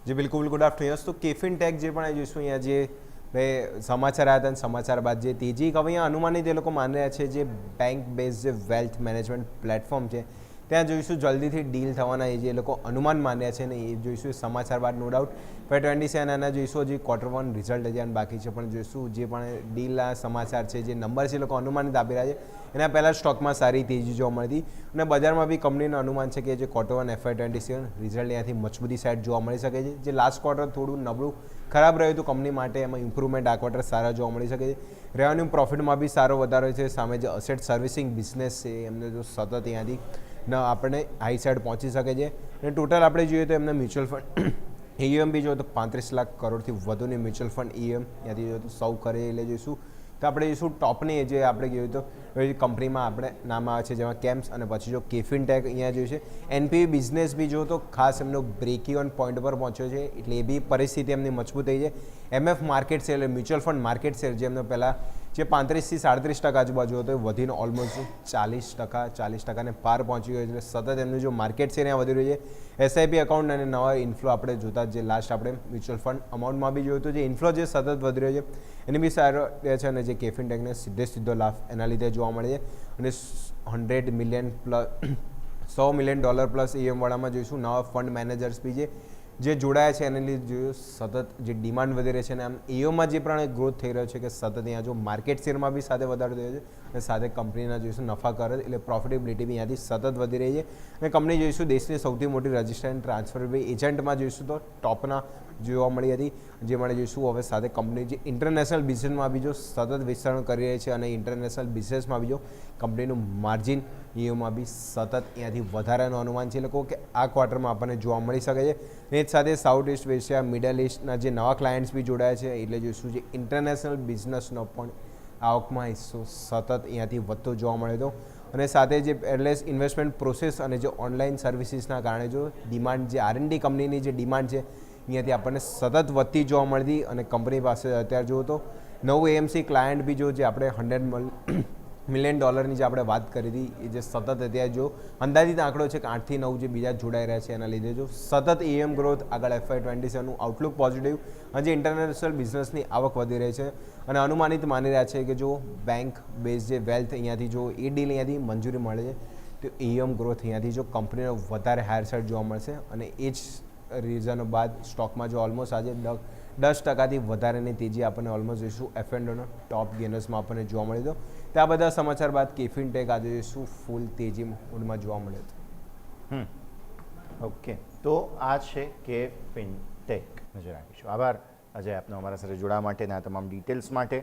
જી બિલકુલ, good afternoon. તો caffeine tech જે પણ જોઈશું અહીંયા જે બે સમાચાર આવ્યા હતા અને સમાચાર બાદ જે તેજી હવે અહીંયા અનુમાનિત એ લોકો માની રહ્યા છે જે બેંક બેઝ જે વેલ્થ મેનેજમેન્ટ પ્લેટફોર્મ છે ત્યાં જોઈશું જલ્દીથી ડીલ થવાના એ જે લોકો અનુમાન માન્યા છે ને એ જોઈશું સમાચાર બાદ નો ડાઉટ. FY27 આના જોઈશું હજી Q1 રિઝલ્ટ હજી બાકી છે પણ જોઈશું જે પણ ડીલના સમાચાર છે જે નંબર છે એ લોકો અનુમાનિત આપી રહ્યા છે એના પહેલાં સ્ટોકમાં સારી તેજી જોવા મળતી અને બજારમાં બી કંપનીનું અનુમાન છે કે જે Q1 FY27 રિઝલ્ટ અહીંયાથી મજબૂતી સાઈડ જોવા મળી શકે છે. જે લાસ્ટ ક્વાર્ટર થોડું નબળું ખરાબ રહ્યું હતું કંપની માટે, એમાં ઇમ્પ્રુવમેન્ટ આ ક્વાર્ટર સારા જોવા મળી શકે છે. રેવન્યુ પ્રોફિટમાં બી સારો વધારો છે. સામે જે અસેટ સર્વિસિંગ બિઝનેસ છે એમને જો સતત અહીંયાથી આપણે હાઈ સાઈડ પહોંચી શકે છે. અને ટોટલ આપણે જોઈએ તો એમને મ્યુચ્યુઅલ ફંડ EM બી જો તો 35 લાખ કરોડથી વધુની મ્યુચ્યુઅલ ફંડ EM ત્યાંથી જો તો સૌ કરે એટલે જોઈશું તો આપણે જોઈશું ટોપની જે આપણે જોઈએ તો કંપનીમાં આપણે નામ આવે છે જેમાં કેમ્સ અને પછી જો કેફિન ટેક અહીંયા જોઈશે. NPV બિઝનેસ બી જો તો ખાસ એમનો બ્રેક ઇવન પોઈન્ટ પર પહોંચ્યો છે એટલે એ બી પરિસ્થિતિ એમની મજબૂત થઈ છે. MF માર્કેટ શેર એટલે મ્યુચ્યુઅલ ફંડ માર્કેટ શેર જે એમને પહેલાં જે 35 થી 37% આજુબાજુ હતો એ વધીને ઓલમોસ્ટ 40%ને પાર પહોંચી ગયો છે. એટલે સતત એમનું જો માર્કેટ શેર અહીંયા વધી રહ્યું છે. SIP એકાઉન્ટ અને નવા ઇન્ફ્લો આપણે જોતા જે લાસ્ટ આપણે મ્યુચ્યુઅલ ફંડ અમાઉન્ટમાં બી જોયું હતું જે ઇન્ફ્લો જે સતત વધી રહ્યો છે એની બી સારો છે અને જે કેફિન ટેકને સીધો લાભ એના લીધે જોવા મળે છે. અને $100 million plus $100 million plus EM વાળામાં જોઈશું નવા ફંડ મેનેજર્સ બી જે જોડાયા છે એને લીધે જોયું સતત જે ડિમાન્ડ વધી રહી છે અને આમ EOમાં જે પણ ગ્રોથ થઈ રહ્યો છે કે સતત અહીંયા જો માર્કેટ શેરમાં બી સાથે વધારો થયો છે અને સાથે કંપનીના જોઈશું નફાકારક એટલે પ્રોફિટેબિલિટી બી અહીંયાથી સતત વધી રહી છે. અને કંપની જોઈશું દેશની સૌથી મોટી રજિસ્ટર એન્ડ ટ્રાન્સફર બી એજન્ટમાં જોઈશું તો ટોપના જોવા મળી હતી જે માટે જોઈશું હવે સાથે કંપની જે ઇન્ટરનેશનલ બિઝનેસમાં બી જો સતત વિસ્તરણ કરી રહી છે અને ઇન્ટરનેશનલ બિઝનેસમાં બી જો કંપનીનું માર્જિન EOમાં બી સતત અહીંયાથી વધારાનું અનુમાન છે લોકો કે આ ક્વાર્ટરમાં આપણને જોવા મળી શકે છે. એ જ સાથે સાઉથ ઇસ્ટ એશિયા મિડલ ઇસ્ટના જે નવા ક્લાયન્ટ્સ બી જોડાયા છે એટલે જોઈશું જે ઇન્ટરનેશનલ બિઝનેસનો પણ આવકમાં હિસ્સો સતત અહીંયાથી વધતો જોવા મળે તો અને સાથે જે એરલેસ ઇન્વેસ્ટમેન્ટ પ્રોસેસ અને જે ઓનલાઈન સર્વિસીસના કારણે જો ડિમાન્ડ જે R&D કંપનીની જે ડિમાન્ડ છે અહીંયાથી આપણને સતત વધતી જોવા મળતી અને કંપની પાસે અત્યારે જુઓ તો નવું AMC ક્લાયન્ટ બી જો જે આપણે $100 મિલિયન જે આપણે વાત કરી હતી એ જે સતત અત્યારે જો અંદાજિત આંકડો છે કે 8 થી 9 જે બીજા જોડાઈ રહ્યા છે એના લીધે જો સતત EM ગ્રોથ આગળ FY27નું આઉટલુક પોઝિટિવ અને જે ઇન્ટરનેશનલ બિઝનેસની આવક વધી રહી છે અને અનુમાનિત માની રહ્યા છે કે જો બેંક બેઝ જે વેલ્થ અહીંયાથી જો એ ડીલ અહીંયાથી મંજૂરી મળે છે તો EM ગ્રોથ અહીંયાથી જો કંપનીનો વધારે હાયર સાઇડ જોવા મળશે અને એ જ રીઝનો બાદ સ્ટોકમાં જો ઓલમોસ્ટ આજે 10% વધારેની તેજી આપણને ઓલમોસ્ટ જોઈશું F&Oનો ટોપ ગેનર્સમાં આપણને જોવા મળી તો આ બધા સમાચાર બાદ કેફિન ટેક આજે જોઈશું ફૂલ તેજી મૂડમાં જોવા મળ્યો હતો. ઓકે, તો આ છે કેફિન ટેક. નજર રાખીશું. આભાર અજય આપનો અમારા સાથે જોડાવા માટે અને આ તમામ ડિટેલ્સ માટે.